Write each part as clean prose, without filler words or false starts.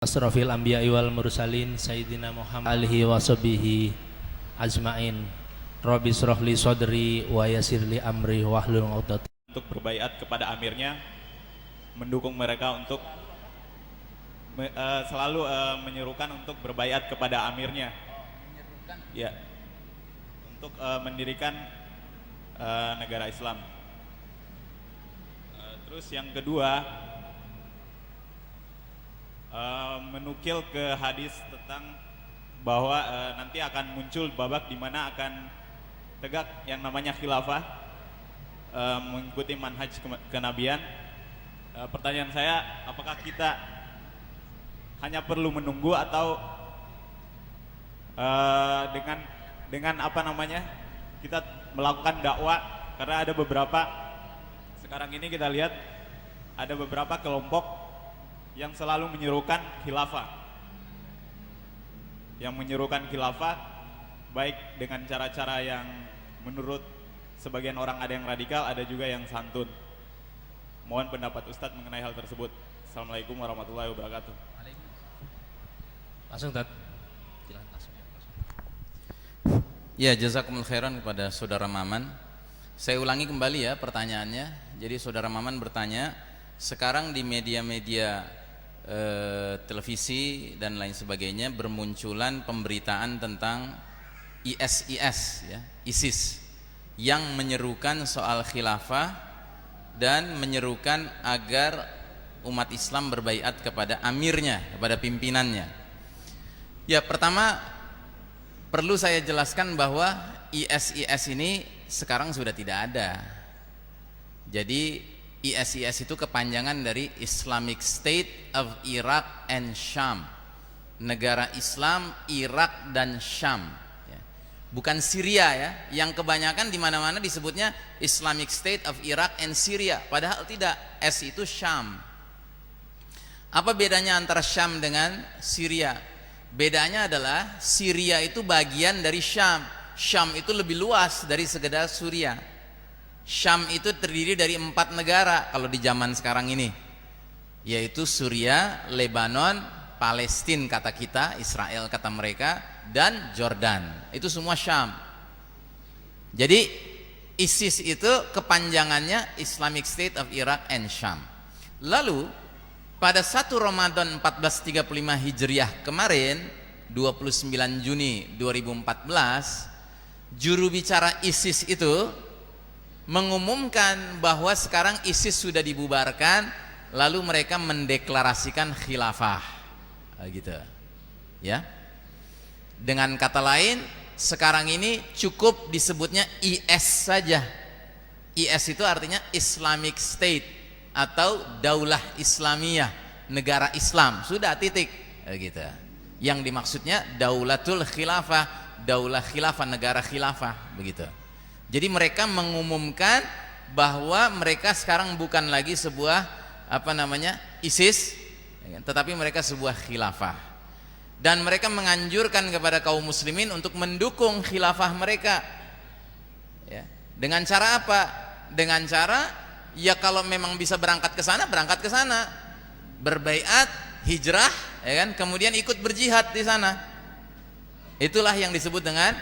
Asrofil anbiya'i wal mursalin Sayyidina Muhammad alihi wa sahbihi ajmain. Rabbi shrahli sadri wa yassirli amri wahlul 'uqdatam. Untuk berbaiat kepada amirnya, mendukung mereka untuk selalu menyerukan untuk berbaiat kepada amirnya. Ya, untuk mendirikan negara Islam. Terus yang kedua, menukil ke hadis tentang bahwa nanti akan muncul babak di mana akan tegak yang namanya khilafah, mengikuti manhaj kenabian. Pertanyaan saya, apakah kita hanya perlu menunggu atau dengan apa namanya kita melakukan dakwah? Karena ada beberapa, sekarang ini kita lihat ada beberapa kelompok yang selalu menyerukan khilafah, baik dengan cara-cara yang menurut sebagian orang ada yang radikal, ada juga yang santun. Mohon pendapat Ustadz mengenai hal tersebut. Assalamualaikum warahmatullahi wabarakatuh. Langsung Tat. Ya, jazakumul khairan kepada saudara Maman. Saya ulangi kembali ya pertanyaannya. Jadi saudara Maman bertanya, sekarang di media-media televisi dan lain sebagainya bermunculan pemberitaan tentang ISIS ya, ISIS yang menyerukan soal khilafah dan menyerukan agar umat Islam berbaiat kepada amirnya, kepada pimpinannya. Ya, pertama perlu saya jelaskan bahwa ISIS ini sekarang sudah tidak ada. Jadi ISIS itu kepanjangan dari Islamic State of Iraq and Sham, negara Islam Irak dan Syam ya. Bukan Syria ya, yang kebanyakan di mana-mana disebutnya Islamic State of Iraq and Syria, padahal tidak, S itu Syam. Apa bedanya antara Syam dengan Syria? Bedanya adalah Syria itu bagian dari Syam. Syam itu lebih luas dari sekedar Syria. Syam itu terdiri dari 4 negara kalau di zaman sekarang ini, yaitu Suria, Lebanon, Palestina kata kita, Israel kata mereka, dan Jordan. Itu semua Syam. Jadi ISIS itu kepanjangannya Islamic State of Iraq and Syam. Lalu pada 1 Ramadan 1435 Hijriah kemarin, 29 Juni 2014, juru bicara ISIS itu mengumumkan bahwa sekarang ISIS sudah dibubarkan, lalu mereka mendeklarasikan khilafah gitu ya. Dengan kata lain, sekarang ini cukup disebutnya IS saja. IS itu artinya Islamic State atau Daulah Islamiyah, negara Islam, sudah titik gitu. Yang dimaksudnya Daulatul Khilafah, Daulah Khilafah, negara khilafah begitu. Jadi mereka mengumumkan bahwa mereka sekarang bukan lagi sebuah ISIS, tetapi mereka sebuah khilafah. Dan mereka menganjurkan kepada kaum muslimin untuk mendukung khilafah mereka. Ya. Dengan cara apa? Dengan cara ya kalau memang bisa berangkat ke sana, berangkat ke sana. Berbaiat, hijrah, ya kan? Kemudian ikut berjihad di sana. Itulah yang disebut dengan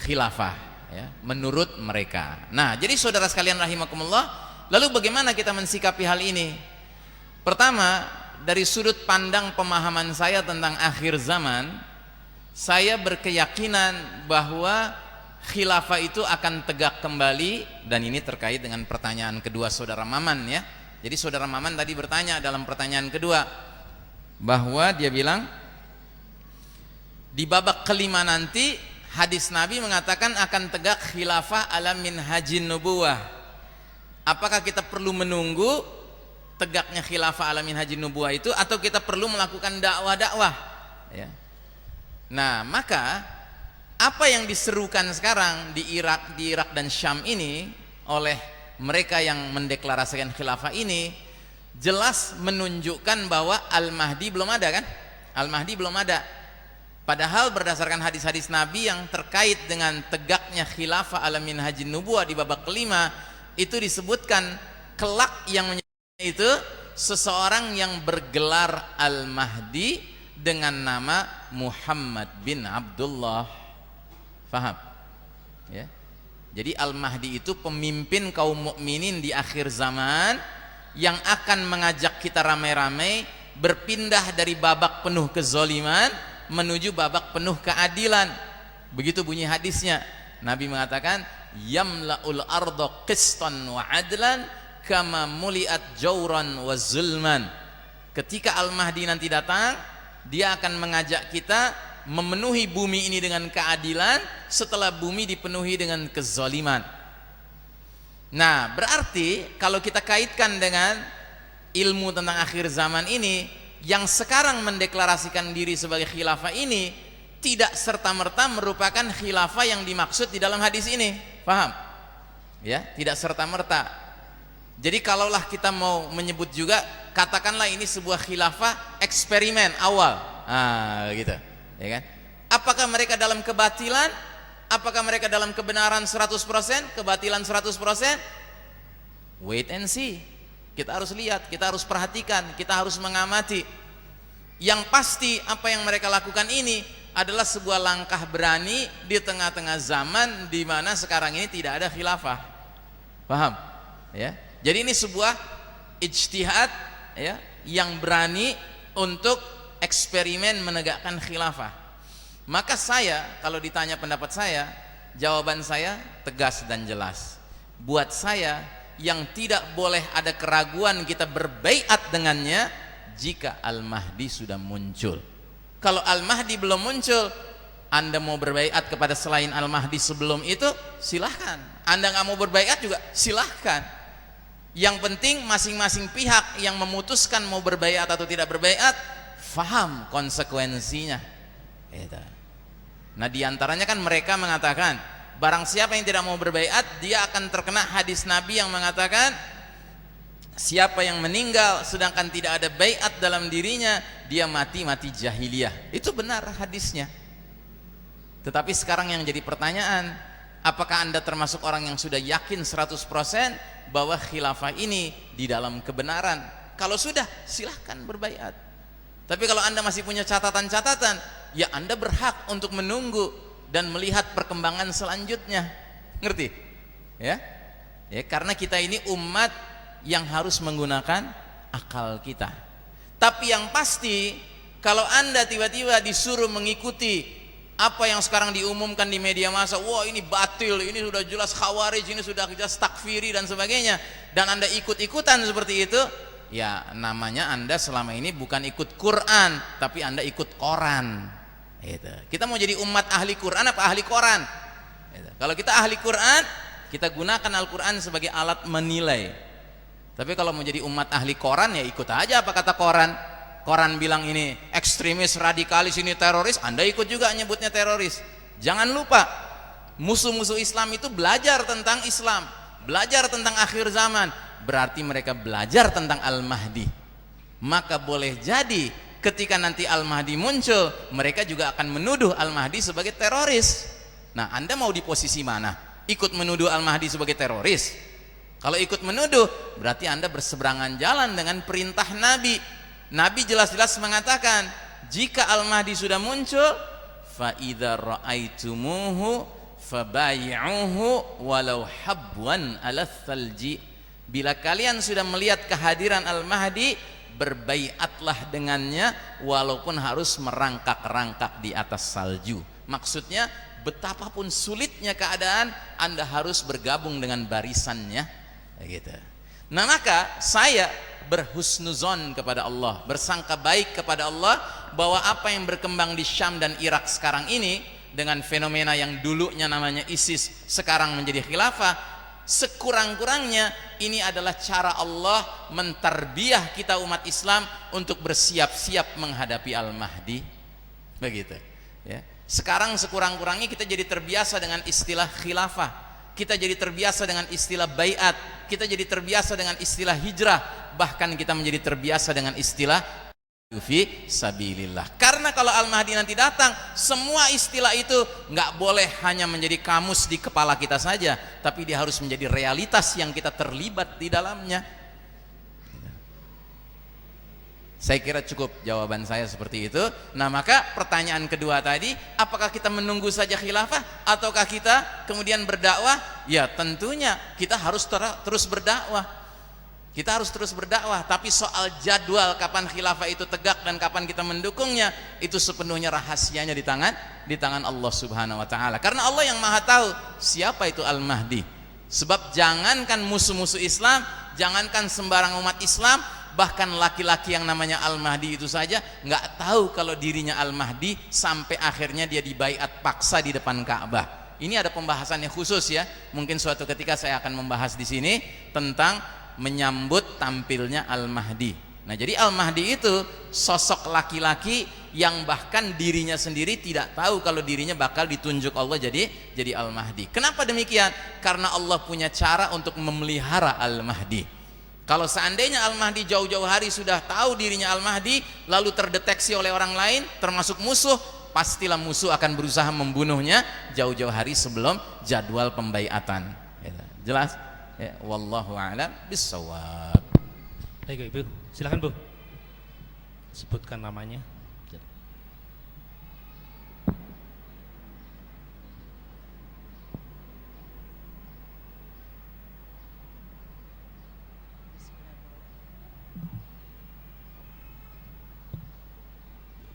khilafah. Ya, menurut mereka. Nah, jadi saudara sekalian rahimakumullah, lalu bagaimana kita mensikapi hal ini? Pertama, dari sudut pandang pemahaman saya tentang akhir zaman, saya berkeyakinan bahwa khilafah itu akan tegak kembali, dan ini terkait dengan pertanyaan kedua saudara Maman ya. Jadi saudara Maman tadi bertanya dalam pertanyaan kedua bahwa dia bilang di babak kelima nanti hadis Nabi mengatakan akan tegak khilafah ala minhajin nubuwah. Apakah kita perlu menunggu tegaknya khilafah ala minhajin nubuwah itu, atau kita perlu melakukan dakwah-dakwah ya. Nah, maka apa yang diserukan sekarang di Irak dan Syam ini oleh mereka yang mendeklarasikan khilafah ini jelas menunjukkan bahwa Al-Mahdi belum ada kan? Al-Mahdi belum ada. Padahal berdasarkan hadis-hadis Nabi yang terkait dengan tegaknya khilafah ala minhajin nubuwah di babak kelima, itu disebutkan kelak yang itu seseorang yang bergelar Al-Mahdi dengan nama Muhammad bin Abdullah. Faham? Ya. Jadi Al-Mahdi itu pemimpin kaum mukminin di akhir zaman yang akan mengajak kita ramai-ramai berpindah dari babak penuh kezaliman menuju babak penuh keadilan. Begitu bunyi hadisnya. Nabi mengatakan, yamla'ul arda qistan wa adlan kama muliat jauran wa zulman. Ketika Al-Mahdi nanti datang, dia akan mengajak kita memenuhi bumi ini dengan keadilan setelah bumi dipenuhi dengan kezaliman. Nah, berarti kalau kita kaitkan dengan ilmu tentang akhir zaman ini, yang sekarang mendeklarasikan diri sebagai khilafah ini tidak serta-merta merupakan khilafah yang dimaksud di dalam hadis ini. Paham? Ya, tidak serta-merta. Jadi kalaulah kita mau menyebut juga, katakanlah ini sebuah khilafah eksperimen awal. Gitu. Ya kan? Apakah mereka dalam kebatilan? Apakah mereka dalam kebenaran 100%, kebatilan 100%? Wait and see. Kita harus lihat, kita harus perhatikan, kita harus mengamati. Yang pasti apa yang mereka lakukan ini adalah sebuah langkah berani di tengah-tengah zaman di mana sekarang ini tidak ada khilafah. Paham? Ya. Jadi ini sebuah ijtihad, ya, yang berani untuk eksperimen menegakkan khilafah. Maka saya, kalau ditanya pendapat saya, jawaban saya tegas dan jelas. Buat saya, yang tidak boleh ada keraguan kita berbaiat dengannya jika Al-Mahdi sudah muncul. Kalau Al-Mahdi belum muncul, Anda mau berbaiat kepada selain Al-Mahdi sebelum itu, silahkan. Anda nggak mau berbaiat juga, silahkan. Yang penting masing-masing pihak yang memutuskan mau berbaiat atau tidak berbaiat, faham konsekuensinya. Nah, diantaranya kan mereka mengatakan, barang siapa yang tidak mau berbaiat, dia akan terkena hadis Nabi yang mengatakan, siapa yang meninggal sedangkan tidak ada baiat dalam dirinya, dia mati jahiliyah. Itu benar hadisnya. Tetapi sekarang yang jadi pertanyaan, apakah Anda termasuk orang yang sudah yakin 100% bahwa khilafah ini di dalam kebenaran? Kalau sudah, silahkan berbaiat. Tapi kalau Anda masih punya catatan-catatan, ya Anda berhak untuk menunggu dan melihat perkembangan selanjutnya. Ngerti? Ya? Ya, karena kita ini umat yang harus menggunakan akal kita. Tapi yang pasti, kalau Anda tiba-tiba disuruh mengikuti apa yang sekarang diumumkan di media massa, wah ini batil, ini sudah jelas khawarij, ini sudah jelas takfiri dan sebagainya, dan Anda ikut-ikutan seperti itu, ya namanya Anda selama ini bukan ikut Quran, tapi Anda ikut koran. Kita mau jadi umat ahli Quran apa ahli koran? Kalau kita ahli Quran, kita gunakan Al-Quran sebagai alat menilai. Tapi kalau mau jadi umat ahli koran, ya ikut aja apa kata koran. Koran bilang ini ekstremis, radikalis, ini teroris, Anda ikut juga nyebutnya teroris. Jangan lupa, musuh-musuh Islam itu belajar tentang Islam, belajar tentang akhir zaman, berarti mereka belajar tentang Al-Mahdi. Maka boleh jadi ketika nanti Al-Mahdi muncul, mereka juga akan menuduh Al-Mahdi sebagai teroris. Nah, Anda mau di posisi mana? Ikut menuduh Al-Mahdi sebagai teroris? Kalau ikut menuduh, berarti Anda berseberangan jalan dengan perintah Nabi. Nabi jelas-jelas mengatakan, jika Al-Mahdi sudah muncul, fa idza ra'aitumuhu fabayi'uhu walau habwan 'ala tsalji. Bila kalian sudah melihat kehadiran Al-Mahdi, berbaiatlah dengannya walaupun harus merangkak-rangkak di atas salju. Maksudnya, betapapun sulitnya keadaan, Anda harus bergabung dengan barisannya. Gitu. Nah, maka saya berhusnuzon kepada Allah, bersangka baik kepada Allah bahwa apa yang berkembang di Syam dan Irak sekarang ini dengan fenomena yang dulunya namanya ISIS sekarang menjadi khilafah, sekurang-kurangnya ini adalah cara Allah mentarbiah kita umat Islam untuk bersiap-siap menghadapi Al-Mahdi. Begitu, ya. Sekarang sekurang-kurangnya kita jadi terbiasa dengan istilah khilafah, kita jadi terbiasa dengan istilah baiat, kita jadi terbiasa dengan istilah hijrah, bahkan kita menjadi terbiasa dengan istilah fi sabilillah. Karena kalau Al-Mahdi nanti datang, semua istilah itu nggak boleh hanya menjadi kamus di kepala kita saja, tapi dia harus menjadi realitas yang kita terlibat di dalamnya. Saya kira cukup jawaban saya seperti itu. Nah, maka pertanyaan kedua tadi, apakah kita menunggu saja khilafah ataukah kita kemudian berdakwah? Ya, tentunya kita harus terus berdakwah. Kita harus terus berdakwah, tapi soal jadwal kapan khilafah itu tegak dan kapan kita mendukungnya, itu sepenuhnya rahasianya di tangan Allah Subhanahu wa taala. Karena Allah yang Maha tahu siapa itu Al-Mahdi. Sebab jangankan musuh-musuh Islam, jangankan sembarang umat Islam, bahkan laki-laki yang namanya Al-Mahdi itu saja nggak tahu kalau dirinya Al-Mahdi sampai akhirnya dia dibaiat paksa di depan Ka'bah. Ini ada pembahasannya khusus ya. Mungkin suatu ketika saya akan membahas di sini tentang menyambut tampilnya Al-Mahdi. Nah, jadi Al-Mahdi itu sosok laki-laki yang bahkan dirinya sendiri tidak tahu kalau dirinya bakal ditunjuk Allah jadi Al-Mahdi. Kenapa demikian? Karena Allah punya cara untuk memelihara Al-Mahdi. Kalau seandainya Al-Mahdi jauh-jauh hari sudah tahu dirinya Al-Mahdi, lalu terdeteksi oleh orang lain termasuk musuh, pastilah musuh akan berusaha membunuhnya jauh-jauh hari sebelum jadwal pembaiatan. Jelas? Ya, wallahu a'lam bissawab. Baik Ibu, silakan Bu. Sebutkan namanya.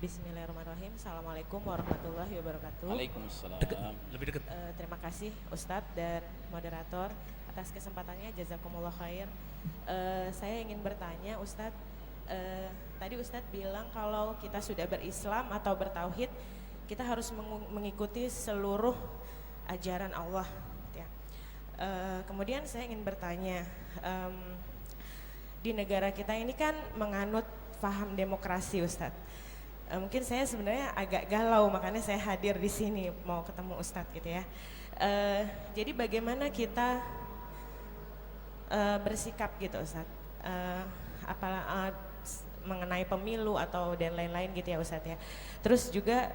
Bismillahirrahmanirrahim. Assalamualaikum warahmatullahi wabarakatuh. Waalaikumsalam. Lebih dekat. Terima kasih Ustadz dan moderator atas kesempatannya. Jazakumullah khair. Saya ingin bertanya Ustadz, tadi Ustadz bilang kalau kita sudah berislam atau bertauhid, kita harus mengikuti seluruh ajaran Allah. Ya. Kemudian saya ingin bertanya, di negara kita ini kan menganut paham demokrasi Ustadz. Mungkin saya sebenarnya agak galau, makanya saya hadir di sini mau ketemu Ustadz gitu ya. Jadi bagaimana kita bersikap gitu Ustadz, mengenai pemilu atau dan lain-lain gitu ya Ustadz ya. Terus juga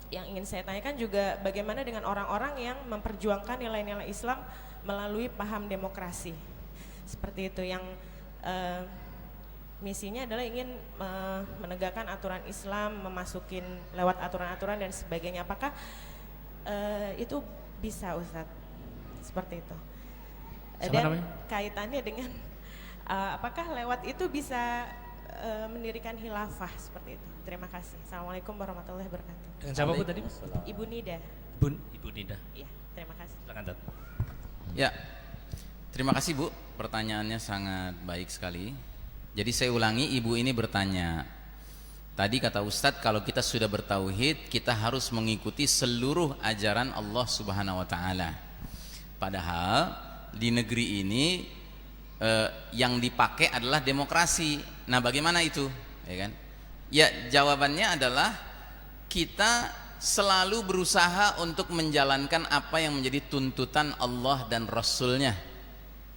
yang ingin saya tanyakan juga bagaimana dengan orang-orang yang memperjuangkan nilai-nilai Islam melalui paham demokrasi seperti itu, yang misinya adalah ingin menegakkan aturan Islam, memasukin lewat aturan-aturan dan sebagainya. Apakah itu bisa Ustadz seperti itu? Dan kaitannya dengan apakah lewat itu bisa mendirikan khilafah seperti itu? Terima kasih. Assalamualaikum warahmatullahi wabarakatuh. Dengan siapa Bu tadi? Ibu Nida. Ibu Nida. Iya, terima kasih. Silakan Tat. Ya, terima kasih Bu. Pertanyaannya sangat baik sekali. Jadi saya ulangi, ibu ini bertanya. Tadi kata Ustadz, kalau kita sudah bertauhid, kita harus mengikuti seluruh ajaran Allah Subhanahu wa taala. Padahal di negeri ini yang dipakai adalah demokrasi. Nah, bagaimana itu? Ya kan? Ya, jawabannya adalah kita selalu berusaha untuk menjalankan apa yang menjadi tuntutan Allah dan Rasul-Nya.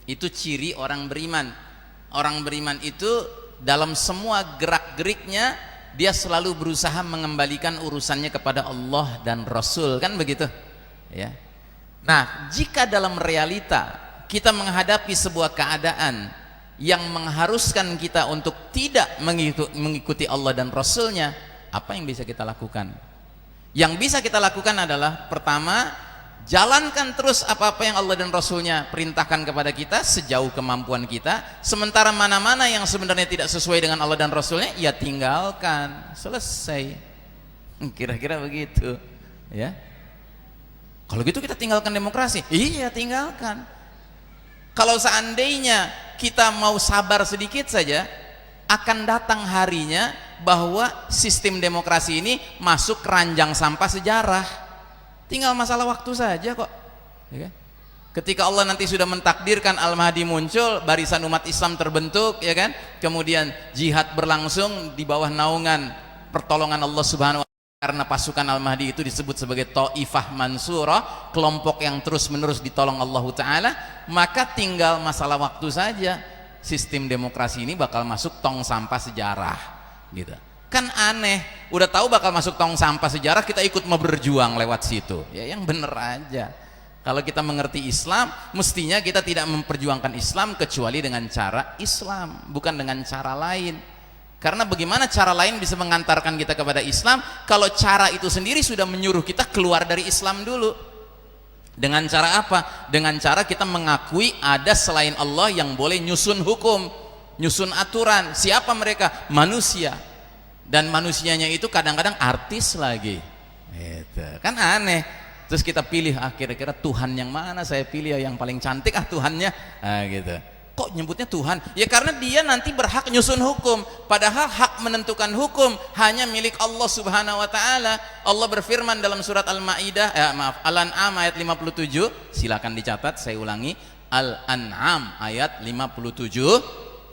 Itu ciri orang beriman. Orang beriman itu dalam semua gerak-geriknya dia selalu berusaha mengembalikan urusannya kepada Allah dan Rasul, kan begitu? Ya. Nah, jika dalam realita kita menghadapi sebuah keadaan yang mengharuskan kita untuk tidak mengikuti Allah dan Rasul-Nya, apa yang bisa kita lakukan? Yang bisa kita lakukan adalah pertama, jalankan terus apa-apa yang Allah dan Rasul-Nya perintahkan kepada kita sejauh kemampuan kita. Sementara mana-mana yang sebenarnya tidak sesuai dengan Allah dan Rasul-Nya, ya tinggalkan. Selesai. Kira-kira begitu. Ya. Kalau gitu kita tinggalkan demokrasi. Iya, tinggalkan. Kalau seandainya kita mau sabar sedikit saja, akan datang harinya bahwa sistem demokrasi ini masuk keranjang sampah sejarah. Tinggal masalah waktu saja kok, ya kan? Ketika Allah nanti sudah mentakdirkan Al-Mahdi muncul, barisan umat Islam terbentuk, ya kan? Kemudian jihad berlangsung di bawah naungan pertolongan Allah Subhanahu wa taala, karena pasukan Al-Mahdi itu disebut sebagai Taifah Mansurah, kelompok yang terus-menerus ditolong Allah taala, maka tinggal masalah waktu saja sistem demokrasi ini bakal masuk tong sampah sejarah, gitu. Kan aneh, udah tahu bakal masuk tong sampah sejarah, kita ikut mau berjuang lewat situ. Ya, yang bener aja. Kalau kita mengerti Islam, mestinya kita tidak memperjuangkan Islam kecuali dengan cara Islam, bukan dengan cara lain. Karena bagaimana cara lain bisa mengantarkan kita kepada Islam kalau cara itu sendiri sudah menyuruh kita keluar dari Islam dulu. Dengan cara apa? Dengan cara kita mengakui ada selain Allah yang boleh nyusun hukum, nyusun aturan. Siapa mereka? Manusia. Dan manusianya itu kadang-kadang artis lagi. Gitu. Kan aneh. Terus kita pilih, kira-kira Tuhan yang mana saya pilih ya, yang paling cantik Tuhannya. Gitu. Kok nyebutnya Tuhan? Ya karena dia nanti berhak nyusun hukum, padahal hak menentukan hukum hanya milik Allah Subhanahu wa taala. Allah berfirman dalam surat Al-Maidah, Al-An'am ayat 57, silakan dicatat, saya ulangi, Al-An'am ayat 57.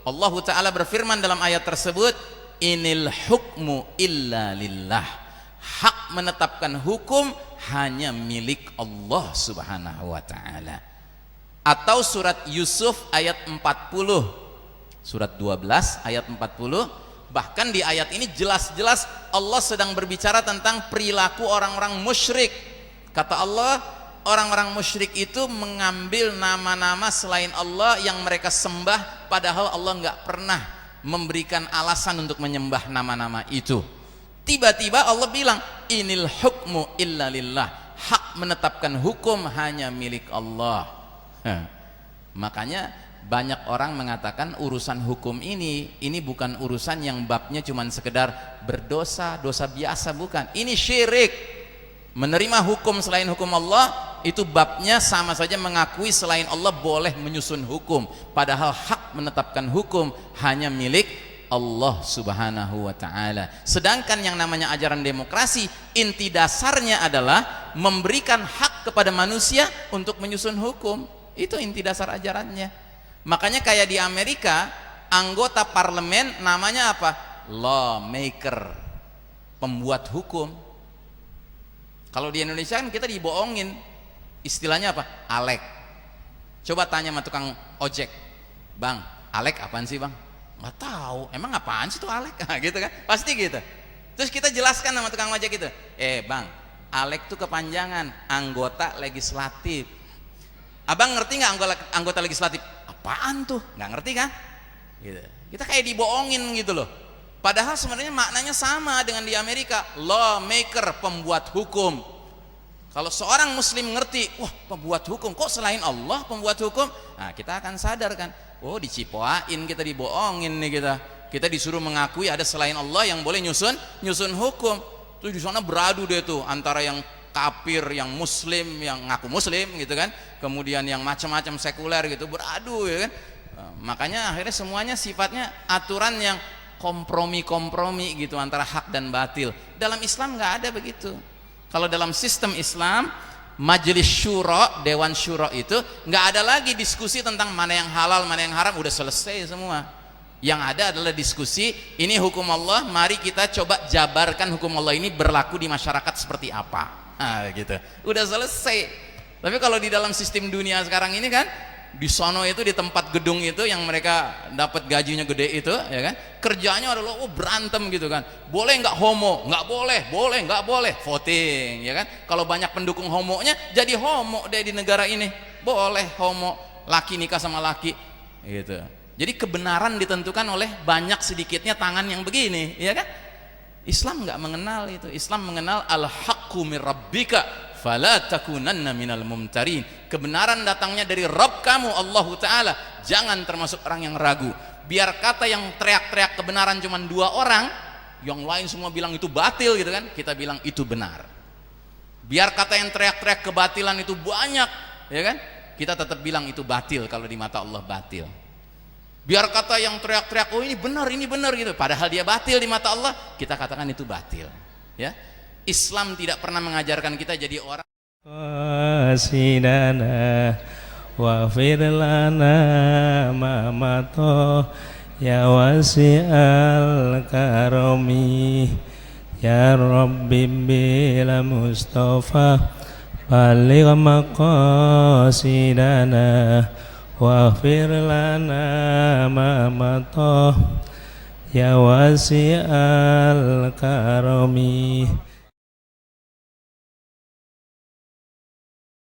Allah taala berfirman dalam ayat tersebut, inil hukmu illa lillah. Hak menetapkan hukum hanya milik Allah Subhanahu wa taala. Atau surat Yusuf ayat 40, surat 12 ayat 40, bahkan di ayat ini jelas-jelas Allah sedang berbicara tentang perilaku orang-orang musyrik. Kata Allah, orang-orang musyrik itu mengambil nama-nama selain Allah yang mereka sembah, padahal Allah nggak pernah memberikan alasan untuk menyembah nama-nama itu. Tiba-tiba Allah bilang, inil hukmu illa lillah. Hak menetapkan hukum hanya milik Allah. Makanya banyak orang mengatakan urusan hukum ini bukan urusan yang babnya cuma sekedar berdosa, dosa biasa, bukan. Ini syirik. Menerima hukum selain hukum Allah itu babnya sama saja mengakui selain Allah boleh menyusun hukum, padahal hak menetapkan hukum hanya milik Allah Subhanahu wa taala. Sedangkan yang namanya ajaran demokrasi, inti dasarnya adalah memberikan hak kepada manusia untuk menyusun hukum. Itu inti dasar ajarannya. Makanya kayak di Amerika, anggota parlemen namanya apa? Lawmaker, pembuat hukum. Kalau di Indonesia kan kita dibohongin, istilahnya apa? Alek. Coba tanya sama tukang ojek, bang, Alek apaan sih bang? Nggak tahu, emang apaan sih tuh Alek? Gitu kan, pasti gitu. Terus kita jelaskan sama tukang ojek itu, bang, Alek tuh kepanjangan anggota legislatif. Abang ngerti nggak anggota legislatif? Apaan tuh? Nggak ngerti kan? Gitu. Kita kayak dibohongin gitu loh. Padahal sebenarnya maknanya sama dengan di Amerika. Lawmaker, pembuat hukum. Kalau seorang muslim ngerti, wah pembuat hukum, kok selain Allah pembuat hukum? Nah kita akan sadar kan, oh dicipoain, kita dibohongin nih kita. Kita disuruh mengakui ada selain Allah yang boleh nyusun hukum. Terus di sana beradu deh tuh antara yang kafir, yang muslim, yang ngaku muslim gitu kan, kemudian yang macam-macam sekuler gitu, beradu ya kan. Makanya akhirnya semuanya sifatnya aturan yang kompromi gitu antara hak dan batil. Dalam Islam nggak ada begitu. Kalau dalam sistem Islam, majelis syura, dewan syura itu nggak ada lagi diskusi tentang mana yang halal, mana yang haram, udah selesai semua. Yang ada adalah diskusi, ini hukum Allah, mari kita coba jabarkan hukum Allah ini berlaku di masyarakat seperti apa. Nah gitu, udah selesai. Tapi kalau di dalam sistem dunia sekarang ini kan, di sono itu di tempat gedung itu yang mereka dapat gajinya gede itu, ya kan, kerjanya adalah berantem gitu kan. Boleh nggak homo? Nggak boleh. Boleh nggak boleh? Voting, ya kan. Kalau banyak pendukung homonya, jadi homo deh di negara ini. Boleh homo, laki nikah sama laki, gitu. Jadi kebenaran ditentukan oleh banyak sedikitnya tangan yang begini, ya kan. Islam nggak mengenal itu. Islam mengenal al-haqqu min rabbika fala takunanna minal mumtarin. Kebenaran datangnya dari Rabb kamu Allah Ta'ala, jangan termasuk orang yang ragu. Biar kata yang teriak-teriak kebenaran cuma 2 orang, yang lain semua bilang itu batil gitu kan, kita bilang itu benar. Biar kata yang teriak-teriak kebatilan itu banyak, ya kan, kita tetap bilang itu batil kalau di mata Allah batil. Biar kata yang teriak-teriak oh ini benar gitu, padahal dia batil di mata Allah, kita katakan itu batil. Ya, Islam tidak pernah mengajarkan kita jadi orang qasidana wa firlana ma mato ya wasi'al karami ya rabbi bila mustafa baligh maqasidana waghfir lana ma mato ya wasi'al karami.